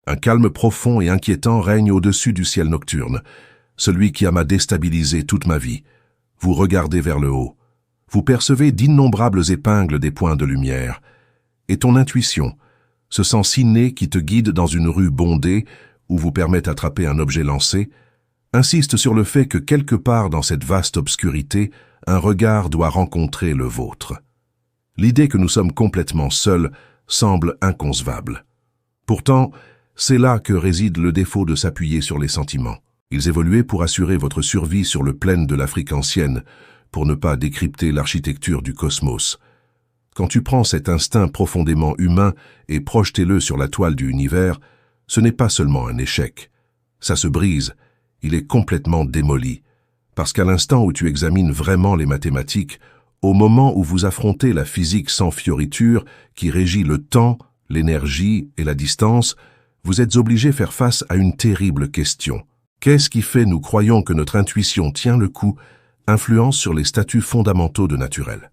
Un calme profond et inquiétant règne au-dessus du ciel nocturne, celui qui m'a déstabilisé toute ma vie. Vous regardez vers le haut. Vous percevez d'innombrables épingles des points de lumière. Et ton intuition, ce sens inné qui te guide dans une rue bondée ou vous permet d'attraper un objet lancé, insiste sur le fait que quelque part dans cette vaste obscurité, un regard doit rencontrer le vôtre. L'idée que nous sommes complètement seuls semble inconcevable. Pourtant, c'est là que réside le défaut de s'appuyer sur les sentiments. Ils évoluaient pour assurer votre survie sur le plaine de l'Afrique ancienne, pour ne pas décrypter l'architecture du cosmos. Quand tu prends cet instinct profondément humain et projetez-le sur la toile du univers, ce n'est pas seulement un échec. Ça se brise, il est complètement démoli. Parce qu'à l'instant où tu examines vraiment les mathématiques, au moment où vous affrontez la physique sans fioriture qui régit le temps, l'énergie et la distance, vous êtes obligé de faire face à une terrible question. Qu'est-ce qui fait nous croyons que notre intuition tient le coup, influence sur les statuts fondamentaux de naturel?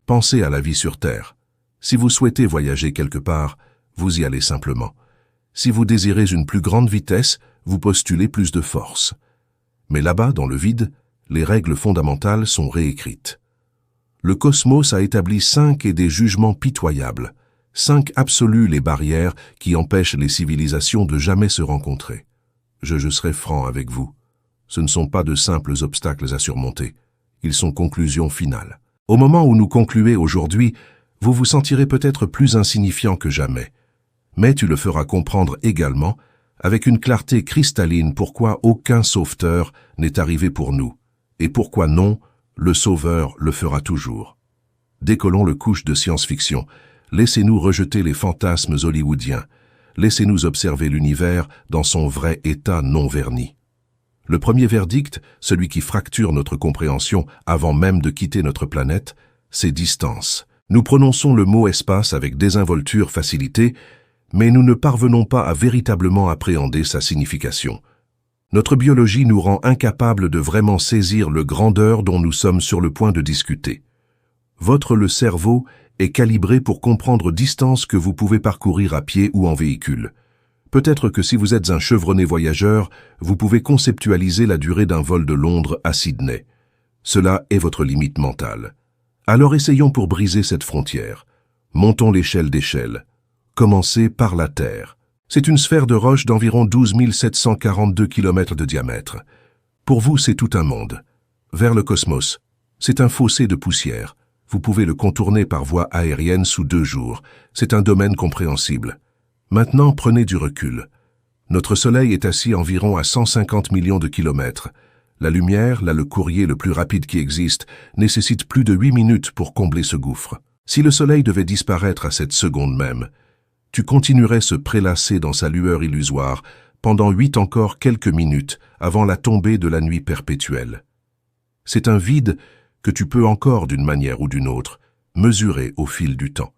Pensez à la vie sur Terre. Si vous souhaitez voyager quelque part, vous y allez simplement. Si vous désirez une plus grande vitesse, vous postulez plus de force. Mais là-bas, dans le vide, les règles fondamentales sont réécrites. Le cosmos a établi 5 et des jugements pitoyables, 5 absolus les barrières qui empêchent les civilisations de jamais se rencontrer. Je serai franc avec vous. Ce ne sont pas de simples obstacles à surmonter. Ils sont conclusions finales. Au moment où nous concluez aujourd'hui, vous vous sentirez peut-être plus insignifiant que jamais. Mais tu le feras comprendre également, avec une clarté cristalline, pourquoi aucun sauveteur n'est arrivé pour nous, et pourquoi non, le sauveur le fera toujours. Décollons le couche de science-fiction. Laissez-nous rejeter les fantasmes hollywoodiens. Laissez-nous observer l'univers dans son vrai état non verni. Le premier verdict, celui qui fracture notre compréhension avant même de quitter notre planète, c'est distance. Nous prononçons le mot espace avec désinvolture facilitée, mais nous ne parvenons pas à véritablement appréhender sa signification. Notre biologie nous rend incapables de vraiment saisir le grandeur dont nous sommes sur le point de discuter. Le cerveau est calibré pour comprendre distance que vous pouvez parcourir à pied ou en véhicule. Peut-être que si vous êtes un chevronné voyageur, vous pouvez conceptualiser la durée d'un vol de Londres à Sydney. Cela est votre limite mentale. Alors essayons pour briser cette frontière. Montons l'échelle d'échelle. Commencez par la Terre. C'est une sphère de roche d'environ 12 742 km de diamètre. Pour vous, c'est tout un monde. Vers le cosmos, c'est un fossé de poussière. Vous pouvez le contourner par voie aérienne sous 2 jours. C'est un domaine compréhensible. Maintenant, prenez du recul. Notre Soleil est assis environ à 150 millions de kilomètres. La lumière, là le courrier le plus rapide qui existe, nécessite plus de 8 minutes pour combler ce gouffre. Si le Soleil devait disparaître à cette seconde même, tu continuerais se prélasser dans sa lueur illusoire pendant 8 encore quelques minutes avant la tombée de la nuit perpétuelle. C'est un vide que tu peux encore, d'une manière ou d'une autre, mesurer au fil du temps.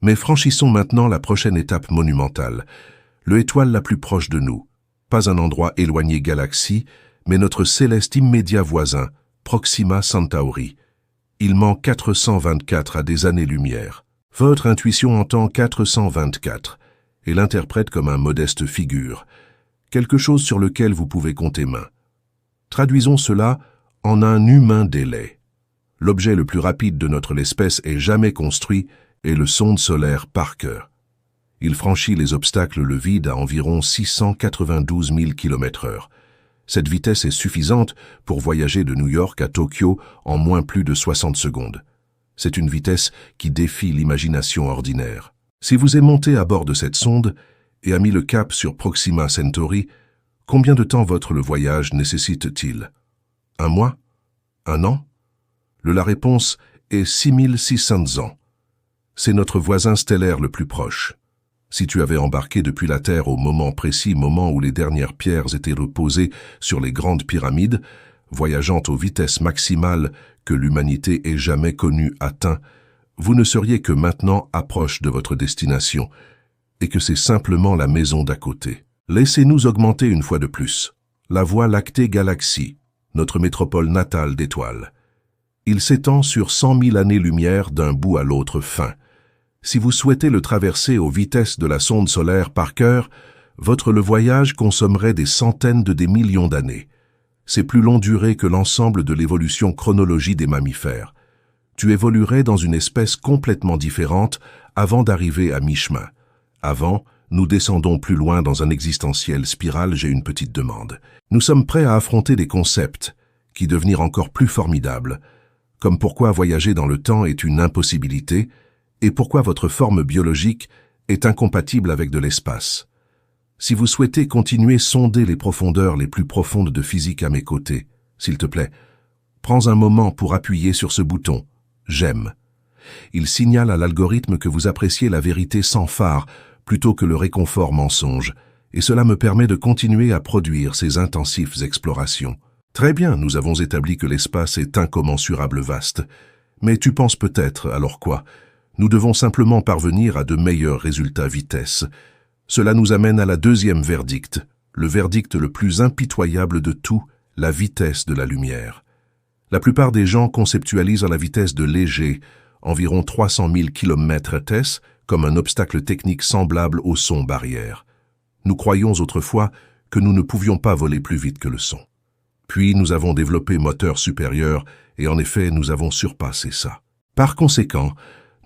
Mais franchissons maintenant la prochaine étape monumentale, l'étoile la plus proche de nous, pas un endroit éloigné galaxie, mais notre céleste immédiat voisin, Proxima Centauri. Il manque 424 à des années-lumière. Votre intuition entend 424 et l'interprète comme un modeste figure, quelque chose sur lequel vous pouvez compter main. Traduisons cela en un humain délai. L'objet le plus rapide de notre espèce ait jamais construit est le sonde solaire Parker. Il franchit les obstacles le vide à environ 692 000 km/h. Cette vitesse est suffisante pour voyager de New York à Tokyo en moins plus de 60 secondes. C'est une vitesse qui défie l'imagination ordinaire. Si vous êtes monté à bord de cette sonde et a mis le cap sur Proxima Centauri, combien de temps le voyage nécessite-t-il? 1 mois? 1 an? La réponse est 6600 ans. C'est notre voisin stellaire le plus proche. Si tu avais embarqué depuis la Terre au moment précis, moment où les dernières pierres étaient reposées sur les grandes pyramides, voyageant aux vitesses maximales que l'humanité ait jamais connues atteint, vous ne seriez que maintenant approche de votre destination, et que c'est simplement la maison d'à côté. Laissez-nous augmenter une fois de plus. La Voie lactée galaxie, notre métropole natale d'étoiles. Il s'étend sur 100 000 années-lumière d'un bout à l'autre fin. Si vous souhaitez le traverser aux vitesses de la sonde solaire Parker, le voyage consommerait des centaines de des millions d'années. C'est plus longue durée que l'ensemble de l'évolution chronologique des mammifères. Tu évoluerais dans une espèce complètement différente avant d'arriver à mi-chemin. Avant, nous descendons plus loin dans un existentiel spirale, j'ai une petite demande. Nous sommes prêts à affronter des concepts qui devenir encore plus formidables, comme pourquoi voyager dans le temps est une impossibilité et pourquoi votre forme biologique est incompatible avec de l'espace. Si vous souhaitez continuer sonder les profondeurs les plus profondes de physique à mes côtés, s'il te plaît, prends un moment pour appuyer sur ce bouton « J'aime ». Il signale à l'algorithme que vous appréciez la vérité sans phare plutôt que le réconfort mensonge, et cela me permet de continuer à produire ces intensives explorations. Très bien, nous avons établi que l'espace est incommensurable vaste. Mais tu penses peut-être, alors quoi? Nous devons simplement parvenir à de meilleurs résultats vitesse. Cela nous amène à la deuxième verdict, le verdict le plus impitoyable de tout, la vitesse de la lumière. La plupart des gens conceptualisent la vitesse de léger, environ 300 000 km/s, comme un obstacle technique semblable au son barrière. Nous croyions autrefois que nous ne pouvions pas voler plus vite que le son. Puis nous avons développé moteur supérieur et en effet nous avons surpassé ça. Par conséquent,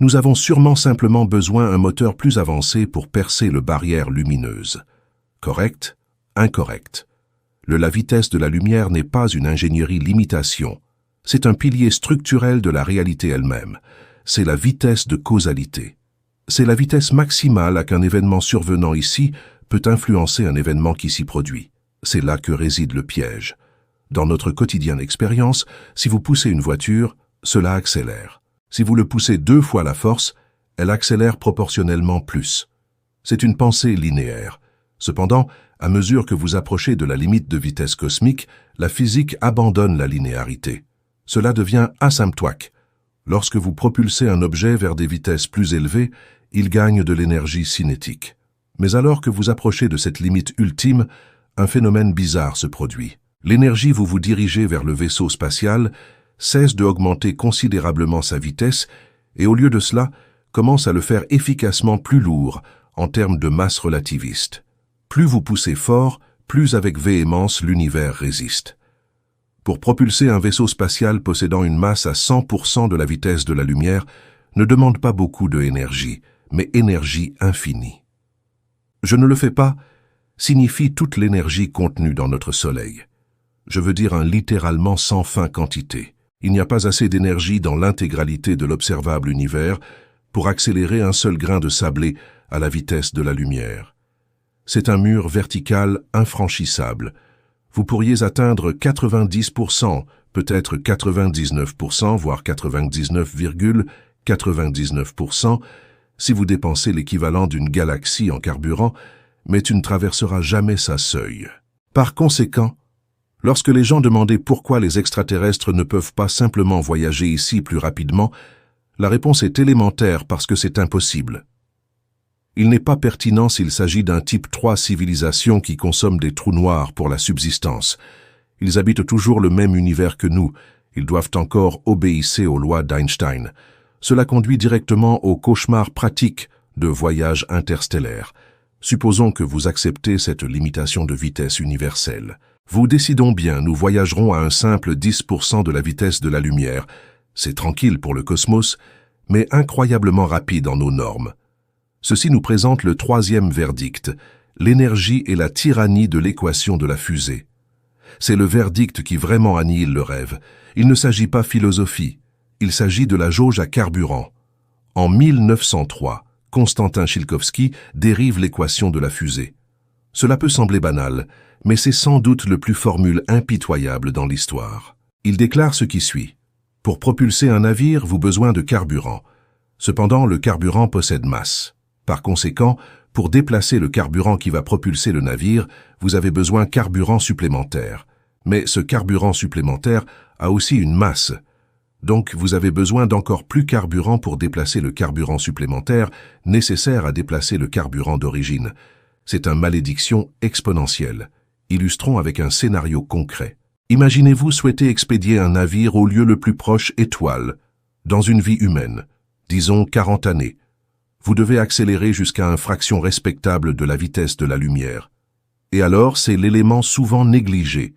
nous avons sûrement simplement besoin d'un moteur plus avancé pour percer le barrière lumineuse. Correct? Incorrect. La vitesse de la lumière n'est pas une ingénierie limitation. C'est un pilier structurel de la réalité elle-même. C'est la vitesse de causalité. C'est la vitesse maximale à qu'un événement survenant ici peut influencer un événement qui s'y produit. C'est là que réside le piège. Dans notre quotidienne expérience, si vous poussez une voiture, cela accélère. Si vous le poussez 2 fois la force, elle accélère proportionnellement plus. C'est une pensée linéaire. Cependant, à mesure que vous approchez de la limite de vitesse cosmique, la physique abandonne la linéarité. Cela devient asymptotique. Lorsque vous propulsez un objet vers des vitesses plus élevées, il gagne de l'énergie cinétique. Mais alors que vous approchez de cette limite ultime, un phénomène bizarre se produit. L'énergie vous dirigez vers le vaisseau spatial cesse d'augmenter considérablement sa vitesse et au lieu de cela, commence à le faire efficacement plus lourd en termes de masse relativiste. Plus vous poussez fort, plus avec véhémence l'univers résiste. Pour propulser un vaisseau spatial possédant une masse à 100% de la vitesse de la lumière ne demande pas beaucoup d'énergie, mais énergie infinie. Je ne le fais pas signifie toute l'énergie contenue dans notre Soleil. Je veux dire un littéralement sans fin quantité. Il n'y a pas assez d'énergie dans l'intégralité de l'observable univers pour accélérer un seul grain de sablé à la vitesse de la lumière. C'est un mur vertical infranchissable. Vous pourriez atteindre 90%, peut-être 99%, voire 99,99% si vous dépensez l'équivalent d'une galaxie en carburant, mais tu ne traverseras jamais sa seuil. Par conséquent, lorsque les gens demandaient pourquoi les extraterrestres ne peuvent pas simplement voyager ici plus rapidement, la réponse est élémentaire parce que c'est impossible. Il n'est pas pertinent s'il s'agit d'un type 3 civilisation qui consomme des trous noirs pour la subsistance. Ils habitent toujours le même univers que nous. Ils doivent encore obéir aux lois d'Einstein. Cela conduit directement au cauchemar pratique de voyages interstellaires. Supposons que vous acceptez cette limitation de vitesse universelle. Vous décidons bien, nous voyagerons à un simple 10% de la vitesse de la lumière. C'est tranquille pour le cosmos, mais incroyablement rapide en nos normes. Ceci nous présente le troisième verdict, l'énergie et la tyrannie de l'équation de la fusée. C'est le verdict qui vraiment annihile le rêve. Il ne s'agit pas philosophie, il s'agit de la jauge à carburant. En 1903, Konstantin Tsiolkovsky dérive l'équation de la fusée. Cela peut sembler banal, mais c'est sans doute le plus formule impitoyable dans l'histoire. Il déclare ce qui suit. Pour propulser un navire, vous avez besoin de carburant. Cependant, le carburant possède masse. Par conséquent, pour déplacer le carburant qui va propulser le navire, vous avez besoin de carburant supplémentaire. Mais ce carburant supplémentaire a aussi une masse. Donc, vous avez besoin d'encore plus carburant pour déplacer le carburant supplémentaire nécessaire à déplacer le carburant d'origine. C'est une malédiction exponentielle. Illustrons avec un scénario concret. Imaginez-vous souhaiter expédier un navire au lieu le plus proche étoile, dans une vie humaine, disons 40 années. Vous devez accélérer jusqu'à une fraction respectable de la vitesse de la lumière. Et alors, c'est l'élément souvent négligé.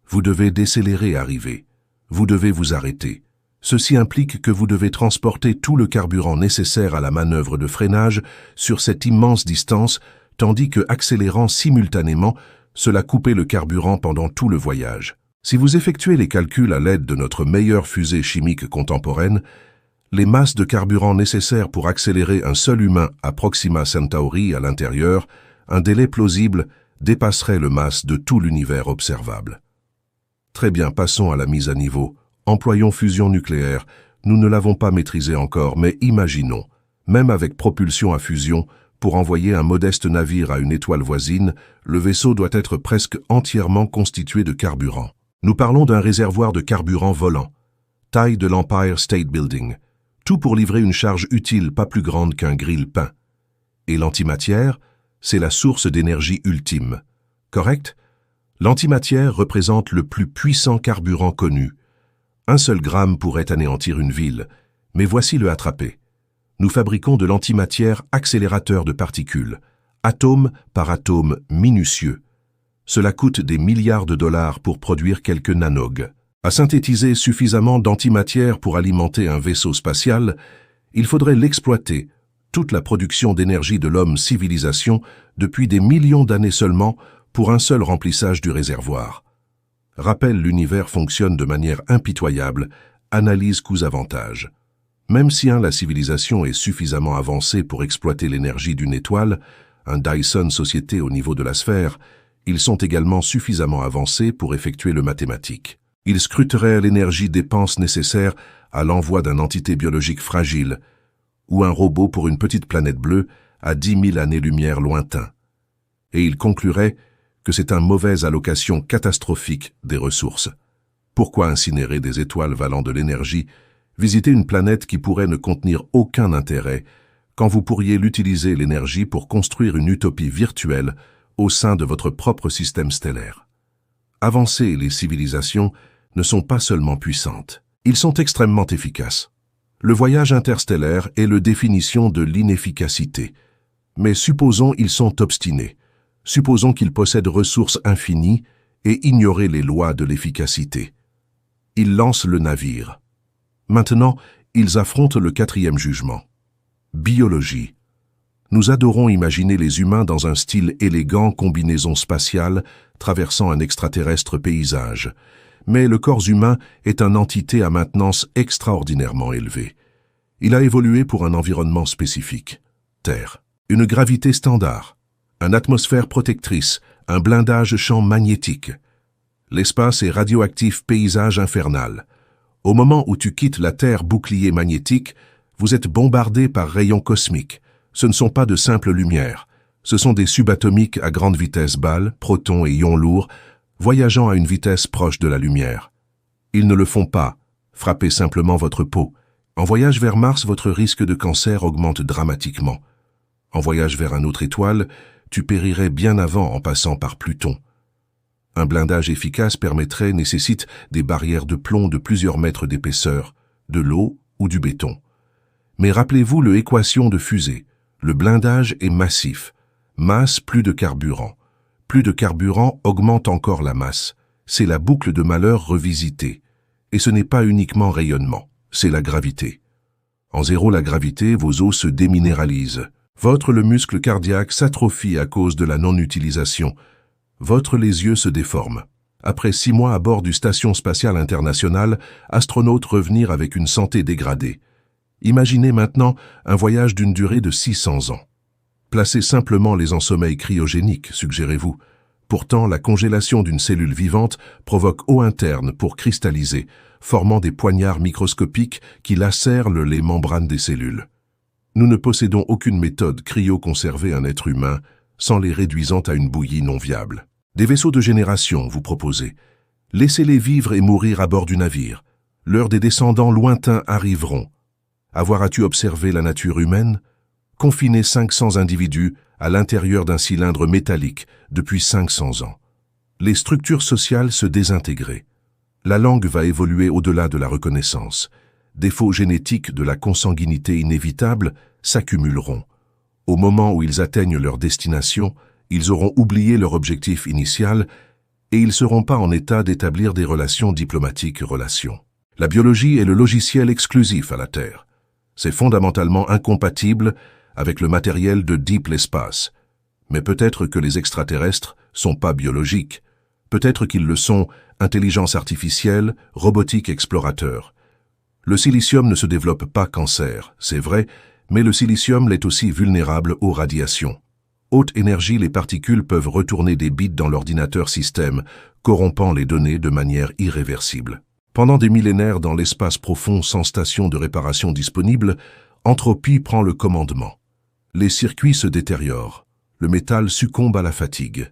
Vous devez décélérer et arriver. Vous devez vous arrêter. Ceci implique que vous devez transporter tout le carburant nécessaire à la manœuvre de freinage sur cette immense distance, tandis que, accélérant simultanément, cela coupait le carburant pendant tout le voyage. Si vous effectuez les calculs à l'aide de notre meilleure fusée chimique contemporaine, les masses de carburant nécessaires pour accélérer un seul humain à Proxima Centauri à l'intérieur, un délai plausible, dépasserait le masse de tout l'univers observable. Très bien, passons à la mise à niveau. Employons fusion nucléaire. Nous ne l'avons pas maîtrisé encore, mais imaginons, même avec propulsion à fusion, pour envoyer un modeste navire à une étoile voisine, le vaisseau doit être presque entièrement constitué de carburant. Nous parlons d'un réservoir de carburant volant, taille de l'Empire State Building, tout pour livrer une charge utile pas plus grande qu'un grille-pain. Et l'antimatière, c'est la source d'énergie ultime. Correct? L'antimatière représente le plus puissant carburant connu. Un seul gramme pourrait anéantir une ville, mais voici le attrapé. Nous fabriquons de l'antimatière accélérateur de particules, atome par atome minutieux. Cela coûte des milliards de dollars pour produire quelques nanogues. À synthétiser suffisamment d'antimatière pour alimenter un vaisseau spatial, il faudrait l'exploiter, toute la production d'énergie de l'homme-civilisation, depuis des millions d'années seulement, pour un seul remplissage du réservoir. Rappel, l'univers fonctionne de manière impitoyable, analyse coûts-avantages. Même si la civilisation est suffisamment avancée pour exploiter l'énergie d'une étoile, un Dyson société au niveau de la sphère, ils sont également suffisamment avancés pour effectuer le mathématique. Ils scruteraient l'énergie dépense nécessaire à l'envoi d'une entité biologique fragile, ou un robot pour une petite planète bleue à 10 000 années-lumière lointain. Et ils concluraient que c'est une mauvaise allocation catastrophique des ressources. Pourquoi incinérer des étoiles valant de l'énergie, visiter une planète qui pourrait ne contenir aucun intérêt, quand vous pourriez l'utiliser l'énergie pour construire une utopie virtuelle au sein de votre propre système stellaire? Avancer les civilisations ne sont pas seulement puissantes, ils sont extrêmement efficaces. Le voyage interstellaire est la définition de l'inefficacité. Mais supposons ils sont obstinés. Supposons qu'ils possèdent ressources infinies et ignorer les lois de l'efficacité. Ils lancent le navire. Maintenant, ils affrontent le 4e jugement. Biologie. Nous adorons imaginer les humains dans un style élégant, combinaison spatiale, traversant un extraterrestre paysage. Mais le corps humain est une entité à maintenance extraordinairement élevée. Il a évolué pour un environnement spécifique. Terre. Une gravité standard. Une atmosphère protectrice, un blindage champ magnétique. L'espace est radioactif paysage infernal. Au moment où tu quittes la Terre bouclier magnétique, vous êtes bombardé par rayons cosmiques. Ce ne sont pas de simples lumières. Ce sont des subatomiques à grande vitesse balles, protons et ions lourds, voyageant à une vitesse proche de la lumière. Ils ne le font pas. Frappez simplement votre peau. En voyage vers Mars, votre risque de cancer augmente dramatiquement. En voyage vers une autre étoile, tu périrais bien avant en passant par Pluton. Un blindage efficace nécessite des barrières de plomb de plusieurs mètres d'épaisseur, de l'eau ou du béton. Mais rappelez-vous l'équation de fusée. Le blindage est massif. Masse plus de carburant. Plus de carburant augmente encore la masse. C'est la boucle de malheur revisitée. Et ce n'est pas uniquement rayonnement, c'est la gravité. En zéro la gravité, vos os se déminéralisent. Le muscle cardiaque s'atrophie à cause de la non-utilisation. Les yeux se déforment. Après 6 mois à bord du Station spatiale internationale, astronautes revenir avec une santé dégradée. Imaginez maintenant un voyage d'une durée de 600 ans. Placez simplement les en sommeil cryogénique, suggérez-vous. Pourtant, la congélation d'une cellule vivante provoque eau interne pour cristalliser, formant des poignards microscopiques qui lacèrent les membranes des cellules. Nous ne possédons aucune méthode cryo-conserver un être humain sans les réduisant à une bouillie non viable. Des vaisseaux de génération, vous proposez. Laissez-les vivre et mourir à bord du navire. L'heure des descendants lointains arriveront. As-tu observé la nature humaine? Confiner 500 individus à l'intérieur d'un cylindre métallique depuis 500 ans. Les structures sociales se désintégraient. La langue va évoluer au-delà de la reconnaissance. Défaut génétique de la consanguinité inévitable, s'accumuleront. Au moment où ils atteignent leur destination, ils auront oublié leur objectif initial et ils ne seront pas en état d'établir des relations diplomatiques. La biologie est le logiciel exclusif à la Terre. C'est fondamentalement incompatible avec le matériel de Deep l'espace. Mais peut-être que les extraterrestres sont pas biologiques. Peut-être qu'ils le sont, intelligence artificielle, robotique explorateur. Le silicium ne se développe pas cancer, c'est vrai, mais le silicium l'est aussi vulnérable aux radiations. Haute énergie, les particules peuvent retourner des bits dans l'ordinateur système, corrompant les données de manière irréversible. Pendant des millénaires dans l'espace profond sans station de réparation disponible, entropie prend le commandement. Les circuits se détériorent. Le métal succombe à la fatigue.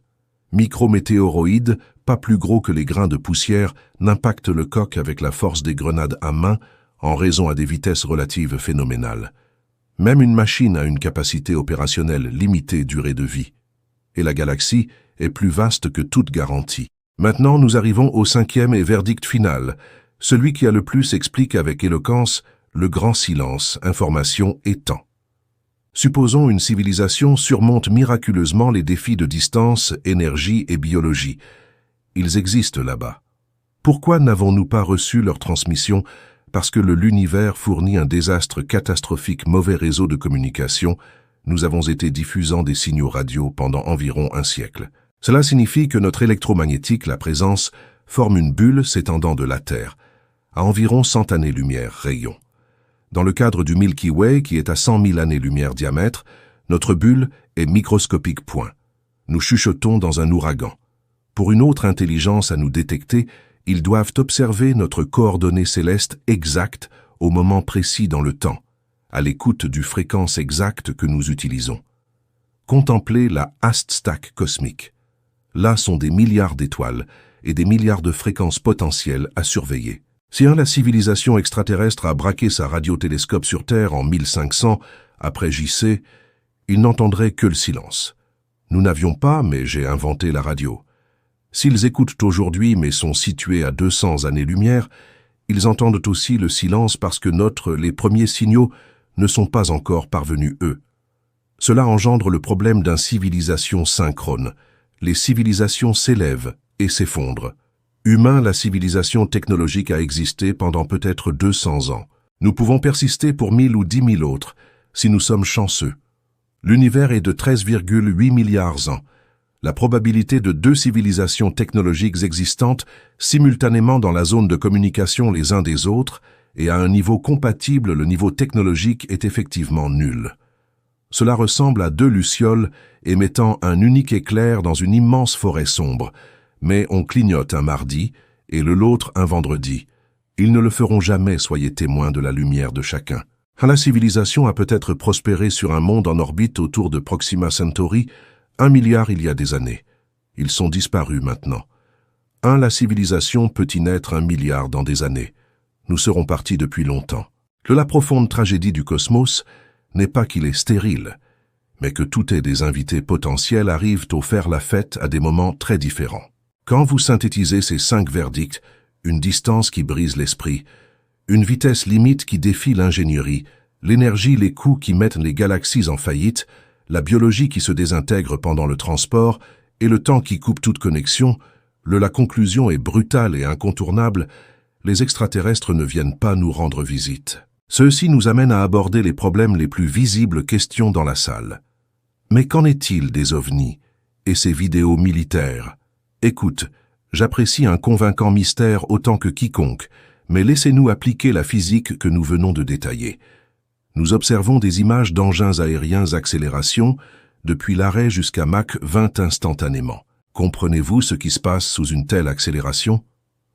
Micrométéoroïdes, pas plus gros que les grains de poussière, n'impactent le coq avec la force des grenades à main en raison à des vitesses relatives phénoménales. Même une machine a une capacité opérationnelle limitée durée de vie. Et la galaxie est plus vaste que toute garantie. Maintenant, nous arrivons au 5e et verdict final. Celui qui a le plus explique avec éloquence le grand silence, information et temps. Supposons une civilisation surmonte miraculeusement les défis de distance, énergie et biologie. Ils existent là-bas. Pourquoi n'avons-nous pas reçu leur transmission? Parce que l'univers fournit un désastre catastrophique, mauvais réseau de communication. Nous avons été diffusant des signaux radio pendant environ un siècle. Cela signifie que notre électromagnétique, la présence, forme une bulle s'étendant de la Terre, à environ 100 années-lumière rayon. Dans le cadre du Milky Way, qui est à 100 000 années-lumière diamètre, notre bulle est microscopique. Nous chuchotons dans un ouragan. Pour une autre intelligence à nous détecter, ils doivent observer notre coordonnée céleste exacte au moment précis dans le temps, à l'écoute du fréquence exacte que nous utilisons. Contemplez la Haste Stack cosmique. Là sont des milliards d'étoiles et des milliards de fréquences potentielles à surveiller. Si la civilisation extraterrestre a braqué sa radiotélescope sur Terre en 1500, après JC, il n'entendrait que le silence. Nous n'avions pas, mais j'ai inventé la radio. S'ils écoutent aujourd'hui mais sont situés à 200 années-lumière, ils entendent aussi le silence parce que les premiers signaux ne sont pas encore parvenus eux. Cela engendre le problème d'une civilisation synchrone. Les civilisations s'élèvent et s'effondrent. Humain, la civilisation technologique a existé pendant peut-être 200 ans. Nous pouvons persister pour 1000 ou 10 000 autres, si nous sommes chanceux. L'univers est de 13,8 milliards ans. La probabilité de 2 civilisations technologiques existantes simultanément dans la zone de communication les uns des autres et à un niveau compatible, le niveau technologique est effectivement nul. Cela ressemble à 2 lucioles émettant un unique éclair dans une immense forêt sombre, mais on clignote un mardi et l'autre un vendredi. Ils ne le feront jamais, soyez témoins de la lumière de chacun. La civilisation a peut-être prospéré sur un monde en orbite autour de Proxima Centauri, 1 milliard il y a des années. Ils sont disparus maintenant. La civilisation peut y naître 1 milliard dans des années. Nous serons partis depuis longtemps. La profonde tragédie du cosmos n'est pas qu'il est stérile, mais que tous des invités potentiels arrivent au faire la fête à des moments très différents. Quand vous synthétisez ces 5 verdicts, une distance qui brise l'esprit, une vitesse limite qui défie l'ingénierie, l'énergie, les coûts qui mettent les galaxies en faillite, la biologie qui se désintègre pendant le transport et le temps qui coupe toute connexion, la conclusion est brutale et incontournable, les extraterrestres ne viennent pas nous rendre visite. Ceci nous amène à aborder les problèmes les plus visibles questions dans la salle. Mais qu'en est-il des ovnis et ces vidéos militaires? Écoute, j'apprécie un convaincant mystère autant que quiconque, mais laissez-nous appliquer la physique que nous venons de détailler. Nous observons des images d'engins aériens accélération, depuis l'arrêt jusqu'à Mach 20 instantanément. Comprenez-vous ce qui se passe sous une telle accélération?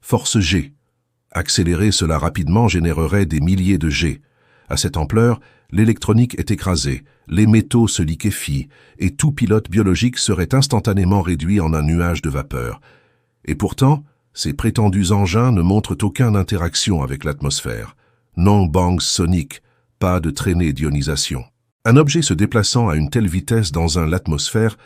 Force G. Accélérer cela rapidement générerait des milliers de G. À cette ampleur, l'électronique est écrasée, les métaux se liquéfient, et tout pilote biologique serait instantanément réduit en un nuage de vapeur. Et pourtant, ces prétendus engins ne montrent aucune interaction avec l'atmosphère. Non bangs soniques, pas de traînée d'ionisation. Un objet se déplaçant à une telle vitesse dans l'atmosphère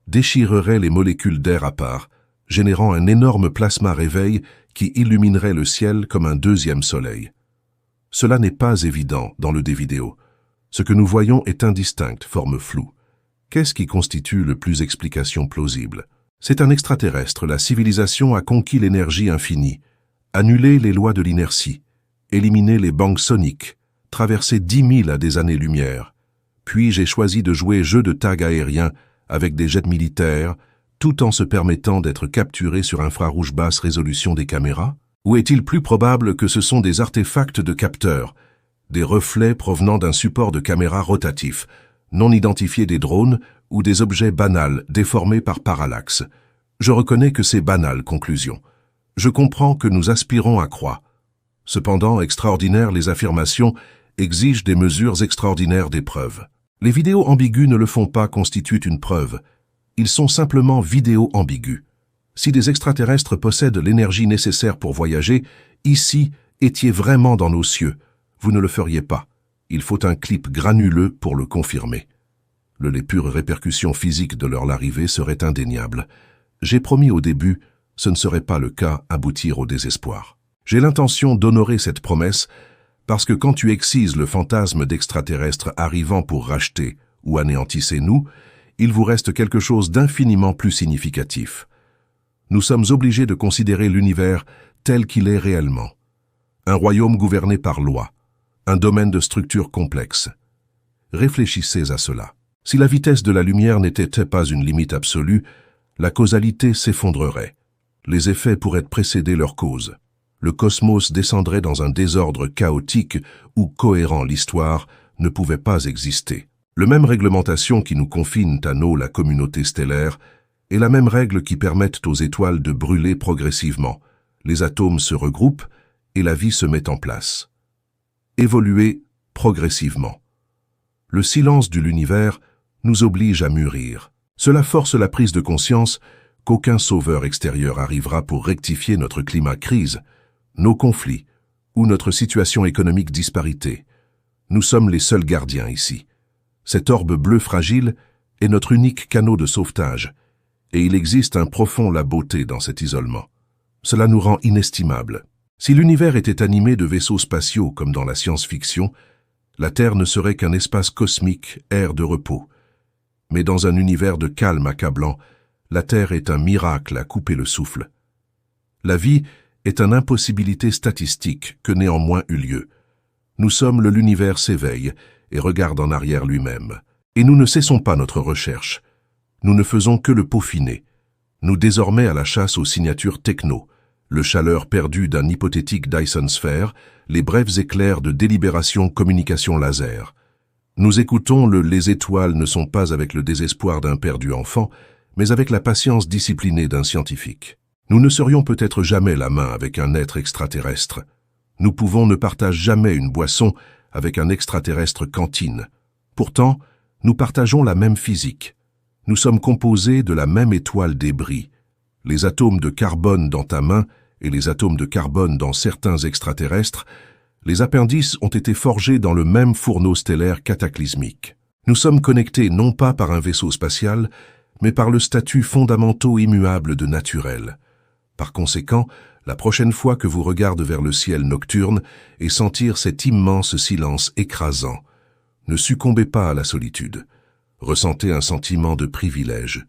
déchirerait les molécules d'air à part, générant un énorme plasma réveil qui illuminerait le ciel comme un deuxième soleil. Cela n'est pas évident dans le des vidéos. Ce que nous voyons est indistinct, forme floue. Qu'est-ce qui constitue le plus explication plausible? C'est un extraterrestre, la civilisation a conquis l'énergie infinie, annulé les lois de l'inertie, éliminé les bancs soniques, traversé 10 000 à des années-lumière. Puis j'ai choisi de jouer jeu de tag aérien avec des jets militaires, tout en se permettant d'être capturé sur infrarouge basse résolution des caméras? Ou est-il plus probable que ce sont des artefacts de capteurs, des reflets provenant d'un support de caméra rotatif, non identifiés des drones ou des objets banals déformés par parallaxe? Je reconnais que c'est banal, conclusion. Je comprends que nous aspirons à croire. Cependant, extraordinaires les affirmations exigent des mesures extraordinaires des preuves. Les vidéos ambiguës ne le font pas constituent une preuve. Ils sont simplement vidéos ambiguës. Si des extraterrestres possèdent l'énergie nécessaire pour voyager, ici, étiez vraiment dans nos cieux. Vous ne le feriez pas. Il faut un clip granuleux pour le confirmer. Les pures répercussions physiques de leur arrivée seraient indéniables. J'ai promis au début, ce ne serait pas le cas, aboutir au désespoir. J'ai l'intention d'honorer cette promesse parce que quand tu excises le fantasme d'extraterrestres arrivant pour racheter ou anéantissez-nous, il vous reste quelque chose d'infiniment plus significatif. Nous sommes obligés de considérer l'univers tel qu'il est réellement. Un royaume gouverné par loi, un domaine de structure complexe. Réfléchissez à cela. Si la vitesse de la lumière n'était pas une limite absolue, la causalité s'effondrerait. Les effets pourraient précéder leur cause. Le cosmos descendrait dans un désordre chaotique où cohérent l'histoire ne pouvait pas exister. La même réglementation qui nous confine à nous, la communauté stellaire, est la même règle qui permet aux étoiles de brûler progressivement. Les atomes se regroupent et la vie se met en place. Évoluer progressivement. Le silence de l'univers nous oblige à mûrir. Cela force la prise de conscience qu'aucun sauveur extérieur arrivera pour rectifier notre climat crise, nos conflits ou notre situation économique disparité. Nous sommes les seuls gardiens ici. Cet orbe bleu fragile est notre unique canot de sauvetage, et il existe un profond la beauté dans cet isolement. Cela nous rend inestimables. Si l'univers était animé de vaisseaux spatiaux comme dans la science-fiction, la Terre ne serait qu'un espace cosmique, air de repos. Mais dans un univers de calme accablant, la Terre est un miracle à couper le souffle. La vie est une impossibilité statistique que néanmoins eut lieu. Nous sommes l'univers s'éveille et regarde en arrière lui-même. Et nous ne cessons pas notre recherche. Nous ne faisons que le peaufiner. Nous désormais à la chasse aux signatures techno, le chaleur perdu d'un hypothétique Dyson Sphere, les brefs éclairs de délibération communication laser. Nous écoutons les étoiles ne sont pas avec le désespoir d'un perdu enfant, mais avec la patience disciplinée d'un scientifique. Nous ne serions peut-être jamais la main avec un être extraterrestre. Nous pouvons ne partager jamais une boisson avec un extraterrestre cantine. Pourtant, nous partageons la même physique. Nous sommes composés de la même étoile débris. Les atomes de carbone dans ta main et les atomes de carbone dans certains extraterrestres, les appendices ont été forgés dans le même fourneau stellaire cataclysmique. Nous sommes connectés non pas par un vaisseau spatial, mais par le statut fondamental immuable de naturel. Par conséquent, la prochaine fois que vous regardez vers le ciel nocturne et sentir cet immense silence écrasant, ne succombez pas à la solitude. Ressentez un sentiment de privilège.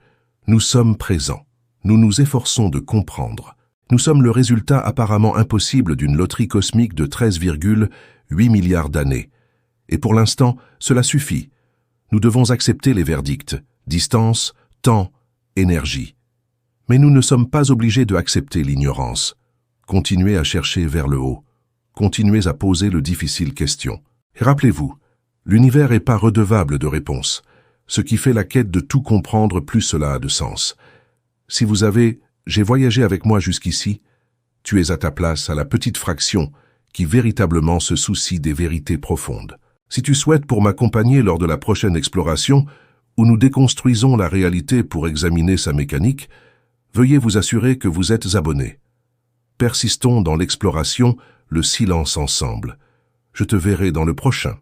Nous sommes présents. Nous nous efforçons de comprendre. Nous sommes le résultat apparemment impossible d'une loterie cosmique de 13,8 milliards d'années. Et pour l'instant, cela suffit. Nous devons accepter les verdicts. Distance, temps, énergie. Mais nous ne sommes pas obligés d'accepter l'ignorance. Continuez à chercher vers le haut. Continuez à poser le difficile question. Et rappelez-vous, l'univers n'est pas redevable de réponse. Ce qui fait la quête de tout comprendre, plus cela a de sens. Si vous avez « j'ai voyagé avec moi jusqu'ici », tu es à ta place à la petite fraction qui véritablement se soucie des vérités profondes. Si tu souhaites pour m'accompagner lors de la prochaine exploration, où nous déconstruisons la réalité pour examiner sa mécanique, veuillez vous assurer que vous êtes abonné. Persistons dans l'exploration, le silence ensemble. Je te verrai dans le prochain.